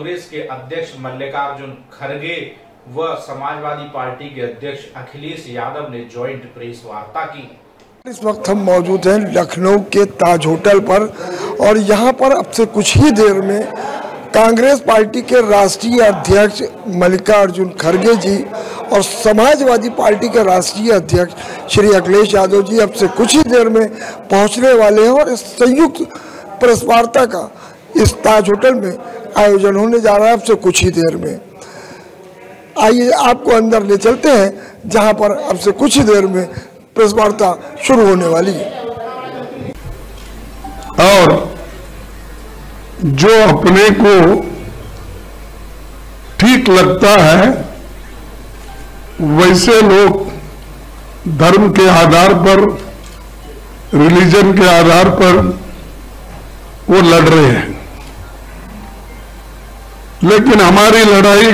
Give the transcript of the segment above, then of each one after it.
कांग्रेस के अध्यक्ष मल्लिकार्जुन खड़गे व समाजवादी पार्टी के अध्यक्ष अखिलेश यादव ने ज्वाइंट प्रेस वार्ता की। इस वक्त हम मौजूद हैं लखनऊ के ताज होटल पर और यहाँ पर अब से कुछ ही देर में कांग्रेस पार्टी के राष्ट्रीय अध्यक्ष मल्लिकार्जुन खड़गे जी और समाजवादी पार्टी के राष्ट्रीय अध्यक्ष श्री अखिलेश यादव जी अब से कुछ ही देर में पहुँचने वाले हैं और इस संयुक्त प्रेस वार्ता का इस ताज होटल में आयोजन होने जा रहा है अब से कुछ ही देर में। आइए आपको अंदर ले चलते हैं जहां पर अब से कुछ ही देर में प्रेस वार्ता शुरू होने वाली है। और जो अपने को ठीक लगता है वैसे लोग धर्म के आधार पर, रिलीजन के आधार पर वो लड़ रहे हैं, लेकिन हमारी लड़ाई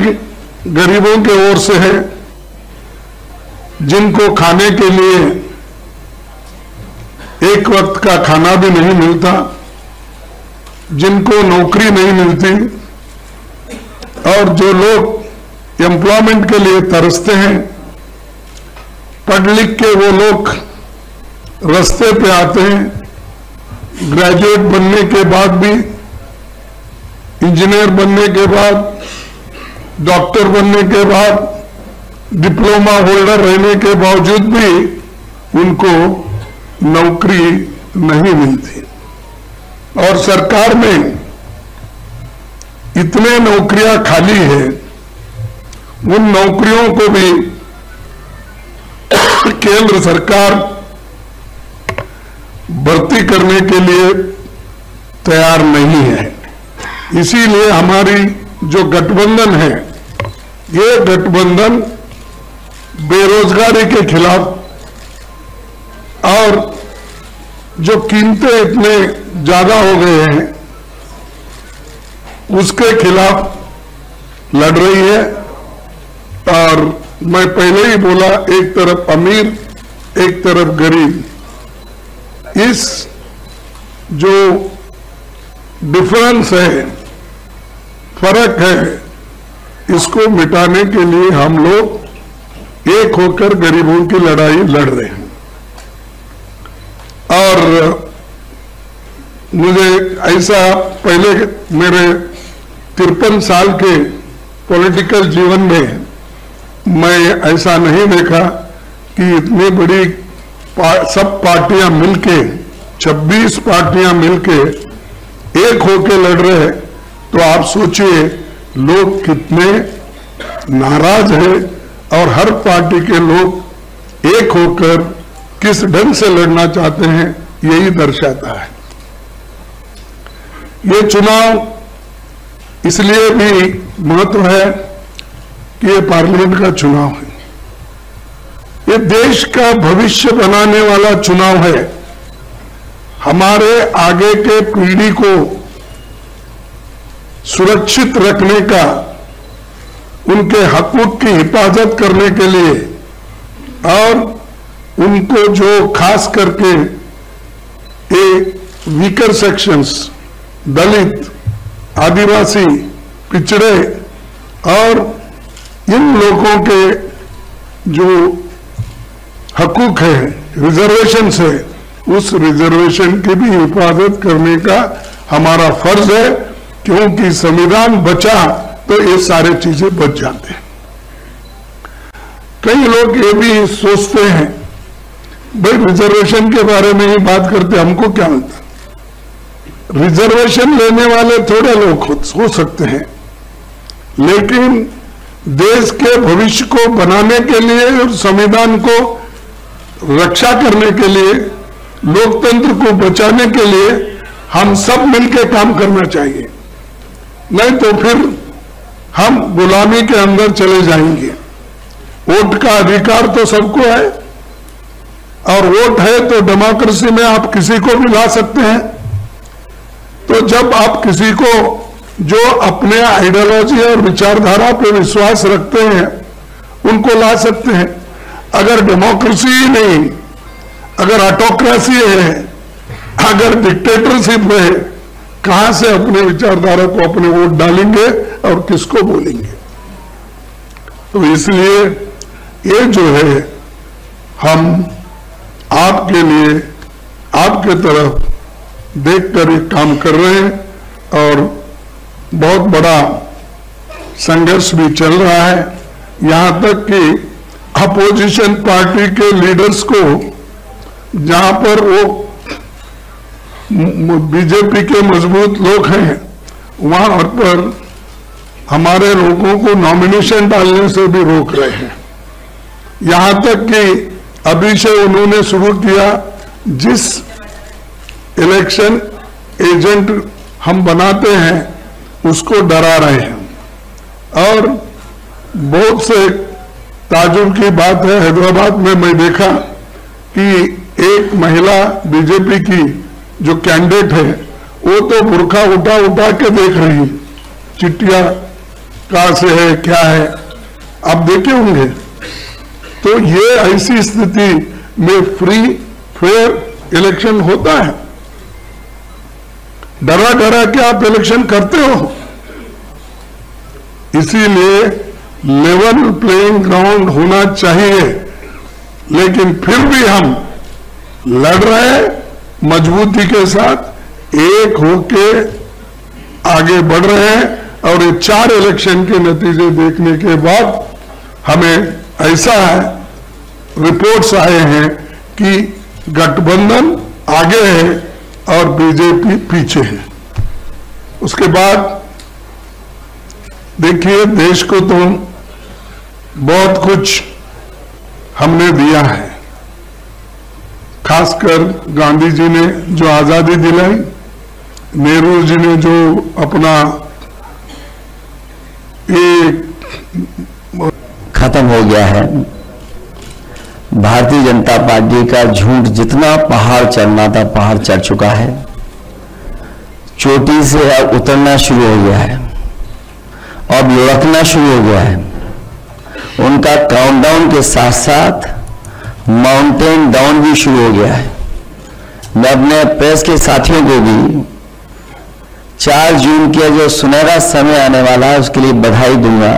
गरीबों के ओर से है, जिनको खाने के लिए एक वक्त का खाना भी नहीं मिलता, जिनको नौकरी नहीं मिलती और जो लोग एम्प्लॉयमेंट के लिए तरसते हैं, पढ़ लिख के वो लोग रास्ते पे आते हैं, ग्रेजुएट बनने के बाद भी, इंजीनियर बनने के बाद, डॉक्टर बनने के बाद, डिप्लोमा होल्डर रहने के बावजूद भी उनको नौकरी नहीं मिलती और सरकार में इतने नौकरियां खाली है, उन नौकरियों को भी केंद्र सरकार भर्ती करने के लिए तैयार नहीं है। इसीलिए हमारी जो गठबंधन है, ये गठबंधन बेरोजगारी के खिलाफ और जो कीमतें इतने ज्यादा हो गए हैं उसके खिलाफ लड़ रही है। और मैं पहले ही बोला, एक तरफ अमीर एक तरफ गरीब, इस जो डिफरेंस है, फर्क है, इसको मिटाने के लिए हम लोग एक होकर गरीबों की लड़ाई लड़ रहे हैं। और मुझे ऐसा पहले मेरे 53 साल के पॉलिटिकल जीवन में मैं ऐसा नहीं देखा कि इतनी बड़ी सब पार्टियां मिलके, 26 पार्टियां मिलके एक होके लड़ रहे हैं, तो आप सोचिए लोग कितने नाराज हैं और हर पार्टी के लोग एक होकर किस ढंग से लड़ना चाहते हैं, यही दर्शाता है। ये चुनाव इसलिए भी महत्व है कि ये पार्लियामेंट का चुनाव है, ये देश का भविष्य बनाने वाला चुनाव है। हमारे आगे के पीढ़ी को सुरक्षित रखने का, उनके हकूक की हिफाजत करने के लिए और उनको जो खास करके वीकर सेक्शंस, दलित, आदिवासी, पिछड़े और इन लोगों के जो हकूक है, रिजर्वेशंस है, उस रिजर्वेशन की भी हिफाजत करने का हमारा फर्ज है, क्योंकि संविधान बचा तो ये सारे चीजें बच जाते हैं। कई लोग ये भी सोचते हैं भाई रिजर्वेशन के बारे में ही बात करते, हमको क्या मिलता। रिजर्वेशन लेने वाले थोड़े लोग हो सकते हैं, लेकिन देश के भविष्य को बनाने के लिए और संविधान को रक्षा करने के लिए, लोकतंत्र को बचाने के लिए हम सब मिलकर काम करना चाहिए, नहीं तो फिर हम गुलामी के अंदर चले जाएंगे। वोट का अधिकार तो सबको है और वोट है तो डेमोक्रेसी में आप किसी को भी ला सकते हैं। तो जब आप किसी को जो अपने आइडियोलॉजी और विचारधारा पे विश्वास रखते हैं उनको ला सकते हैं। अगर डेमोक्रेसी ही नहीं, अगर ऑटोक्रेसी है, अगर डिक्टेटरशिप है, कहां से अपने विचारधारा को अपने वोट डालेंगे। और किसको बोलेंगे। तो इसलिए ये जो है हम आपके लिए, आपके तरफ देखकर ये काम कर रहे हैं और बहुत बड़ा संघर्ष भी चल रहा है। यहां तक कि अपोजिशन पार्टी के लीडर्स को, जहां पर वो बीजेपी के मजबूत लोग हैं, वहां पर हमारे लोगों को नॉमिनेशन डालने से भी रोक रहे हैं। यहां तक कि अभी से उन्होंने शुरू किया, जिस इलेक्शन एजेंट हम बनाते हैं उसको डरा रहे हैं। और बहुत से ताजुब की बात है, हैदराबाद में मैं देखा कि एक महिला बीजेपी की जो कैंडिडेट है वो तो बुर्खा उठा उठा के देख रही है, चिट्ठियां कहां से है, क्या है, आप देखे होंगे। तो ये ऐसी स्थिति में फ्री फेयर इलेक्शन होता है? डरा डरा के आप इलेक्शन करते हो। इसीलिए लेवल प्लेइंग ग्राउंड होना चाहिए, लेकिन फिर भी हम लड़ रहे हैं मजबूती के साथ, एक होके आगे बढ़ रहे हैं। और ये 4 इलेक्शन के नतीजे देखने के बाद हमें ऐसा है, रिपोर्ट्स आए हैं कि गठबंधन आगे है और बीजेपी पीछे है। उसके बाद देखिए, देश को तो बहुत कुछ हमने दिया है, खासकर गांधी जी ने जो आजादी दिलाई, नेहरू जी ने जो अपना एक खत्म हो गया है। भारतीय जनता पार्टी का झूठ जितना पहाड़ चढ़ना था पहाड़ चढ़ चुका है, चोटी से अब उतरना शुरू हो गया है, अब लुढ़कना शुरू हो गया है। उनका काउंटडाउन के साथ साथ माउंटेन डाउन भी शुरू हो गया है। मैं अपने प्रेस के साथियों को भी 4 जून के जो सुनहरा समय आने वाला है उसके लिए बधाई दूंगा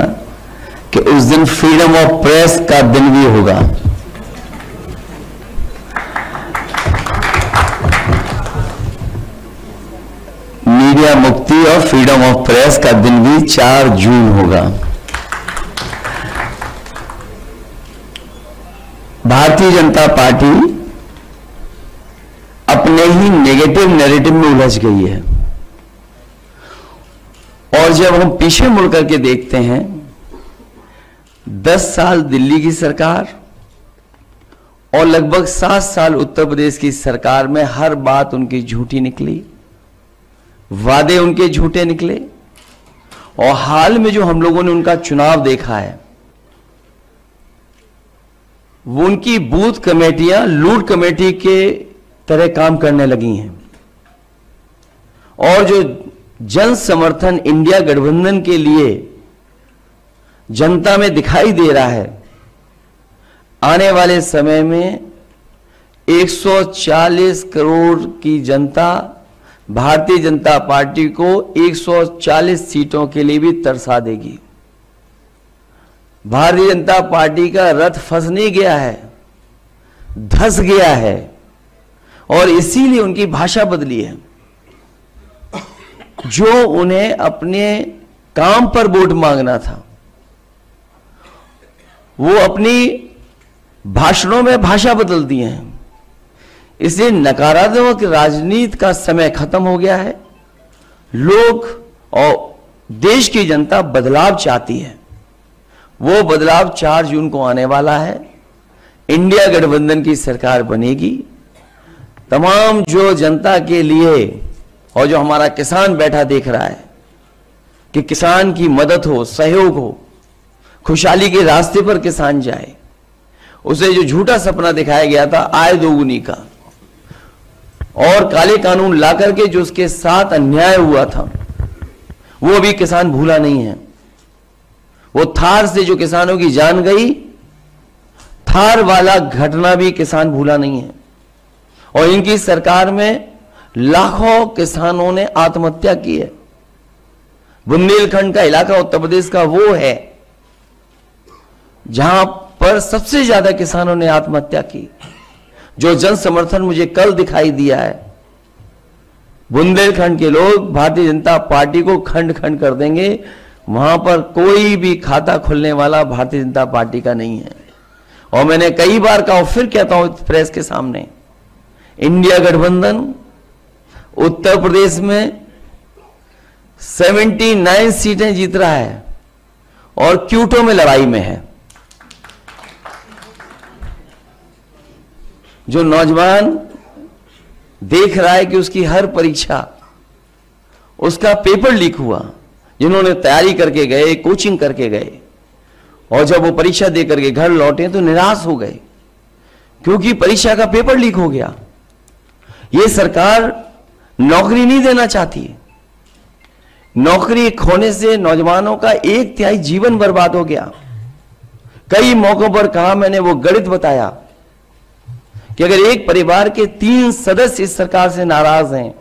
कि उस दिन फ्रीडम ऑफ प्रेस का दिन भी होगा। मीडिया मुक्ति और फ्रीडम ऑफ प्रेस का दिन भी 4 जून होगा। भारतीय जनता पार्टी अपने ही नेगेटिव नैरेटिव में उलझ गई है। और जब हम पीछे मुड़ करके देखते हैं, 10 साल दिल्ली की सरकार और लगभग 7 साल उत्तर प्रदेश की सरकार में हर बात उनकी झूठी निकली, वादे उनके झूठे निकले। और हाल में जो हम लोगों ने उनका चुनाव देखा है, वो उनकी बूथ कमेटियां लूट कमेटी के तरह काम करने लगी हैं। और जो जन समर्थन इंडिया गठबंधन के लिए जनता में दिखाई दे रहा है, आने वाले समय में 140 करोड़ की जनता भारतीय जनता पार्टी को 140 सीटों के लिए भी तरसा देगी। भारतीय जनता पार्टी का रथ फंस नहीं गया है, धंस गया है। और इसीलिए उनकी भाषा बदली है। जो उन्हें अपने काम पर वोट मांगना था, वो अपनी भाषणों में भाषा बदल दिए हैं। इसलिए नकारात्मक राजनीति का समय खत्म हो गया है। लोग और देश की जनता बदलाव चाहती है। वो बदलाव 4 जून को आने वाला है। इंडिया गठबंधन की सरकार बनेगी। तमाम जो जनता के लिए और जो हमारा किसान बैठा देख रहा है कि किसान की मदद हो, सहयोग हो, खुशहाली के रास्ते पर किसान जाए, उसे जो झूठा सपना दिखाया गया था आय दोगुनी का और काले कानून ला करके जो उसके साथ अन्याय हुआ था, वो अभी किसान भूला नहीं है। वो थार से जो किसानों की जान गई, थार वाला घटना भी किसान भूला नहीं है। और इनकी सरकार में लाखों किसानों ने आत्महत्या की है। बुंदेलखंड का इलाका उत्तर प्रदेश का वो है जहां पर सबसे ज्यादा किसानों ने आत्महत्या की। जो जन समर्थन मुझे कल दिखाई दिया है, बुंदेलखंड के लोग भारतीय जनता पार्टी को खंड खंड कर देंगे। वहां पर कोई भी खाता खुलने वाला भारतीय जनता पार्टी का नहीं है। और मैंने कई बार कहा, फिर कहता हूं प्रेस के सामने, इंडिया गठबंधन उत्तर प्रदेश में 79 सीटें जीत रहा है और क्यूटो में लड़ाई में है। जो नौजवान देख रहा है कि उसकी हर परीक्षा, उसका पेपर लीक हुआ, जिन्होंने तैयारी करके गए, कोचिंग करके गए, और जब वो परीक्षा दे करके घर लौटे तो निराश हो गए क्योंकि परीक्षा का पेपर लीक हो गया। ये सरकार नौकरी नहीं देना चाहती है। नौकरी खोने से नौजवानों का 1/3 जीवन बर्बाद हो गया। कई मौकों पर कहा मैंने, वो गणित बताया कि अगर एक परिवार के 3 सदस्य इस सरकार से नाराज हैं,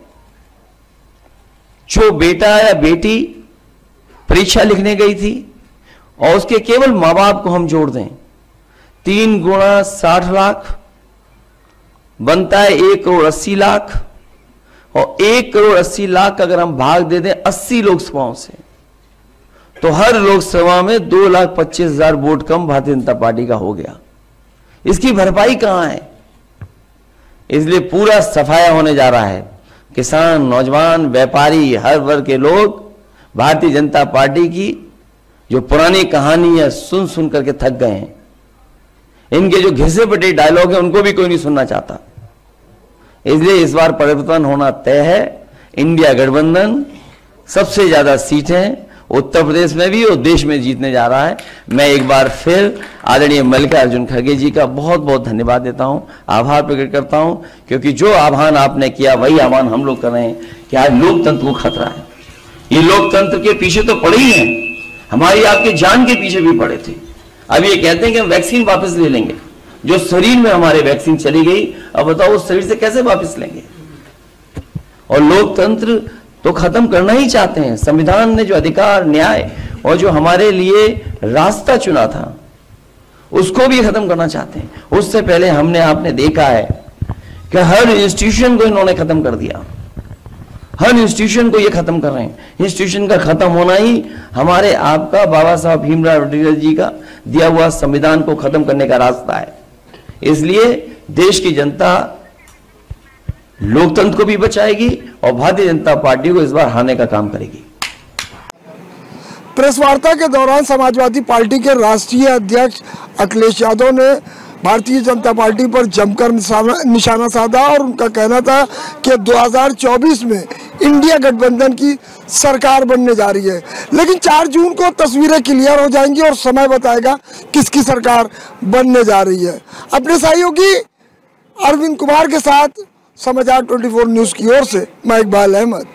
जो बेटा या बेटी परीक्षा लिखने गई थी और उसके केवल मां बाप को हम जोड़ दें, 3 गुणा 60 लाख बनता है 1 करोड़ 80 लाख, और 1 करोड़ 80 लाख अगर हम भाग दे दें 80 लोकसभाओं से, तो हर लोकसभा में 2,25,000 वोट कम भारतीय जनता पार्टी का हो गया। इसकी भरपाई कहां है? इसलिए पूरा सफाया होने जा रहा है। किसान, नौजवान, व्यापारी, हर वर्ग के लोग भारतीय जनता पार्टी की जो पुरानी कहानी है सुन सुन करके थक गए हैं। इनके जो घिसे पिटे डायलॉग है उनको भी कोई नहीं सुनना चाहता। इसलिए इस बार परिवर्तन होना तय है। इंडिया गठबंधन सबसे ज्यादा सीटें उत्तर प्रदेश में भी और देश में जीतने जा रहा है। मैं एक बार फिर आदरणीय मल्लिकार्जुन खड़गे जी का बहुत बहुत धन्यवाद देता हूं, आभार प्रकट करता हूं, क्योंकि जो आह्वान आपने किया वही आह्वान हम लोग कर रहे हैं कि आज लोकतंत्र को खतरा है। ये लोकतंत्र के पीछे तो पड़े ही हैं, हमारी आपकी जान के पीछे भी पड़े थे। अब ये कहते हैं कि हम वैक्सीन वापस ले लेंगे। जो शरीर में हमारे वैक्सीन चली गई, अब बताओ उस शरीर से कैसे वापस लेंगे? और लोकतंत्र तो खत्म करना ही चाहते हैं। संविधान ने जो अधिकार, न्याय और जो हमारे लिए रास्ता चुना था उसको भी खत्म करना चाहते हैं। उससे पहले हमने आपने देखा है कि हर इंस्टीट्यूशन को इन्होंने खत्म कर दिया। हर इंस्टीट्यूशन को ये खत्म कर रहे हैं। इंस्टीट्यूशन का खत्म होना ही हमारे आपका बाबा साहब भीमराव अम्बेडकर जी का दिया हुआ संविधान को खत्म करने का रास्ता है। इसलिए देश की जनता लोकतंत्र को भी बचाएगी और भारतीय जनता पार्टी को इस बार हारने का काम करेगी। प्रेस वार्ता के दौरान समाजवादी पार्टी के राष्ट्रीय अध्यक्ष अखिलेश यादव ने भारतीय जनता पार्टी पर जमकर निशाना साधा और उनका कहना था कि 2024 में इंडिया गठबंधन की सरकार बनने जा रही है। लेकिन 4 जून को तस्वीरें क्लियर हो जाएंगी और समय बताएगा किसकी सरकार बनने जा रही है। अपने सहयोगी अरविंद कुमार के साथ समाचार 24 न्यूज़ की ओर से मैं इकबाल अहमद।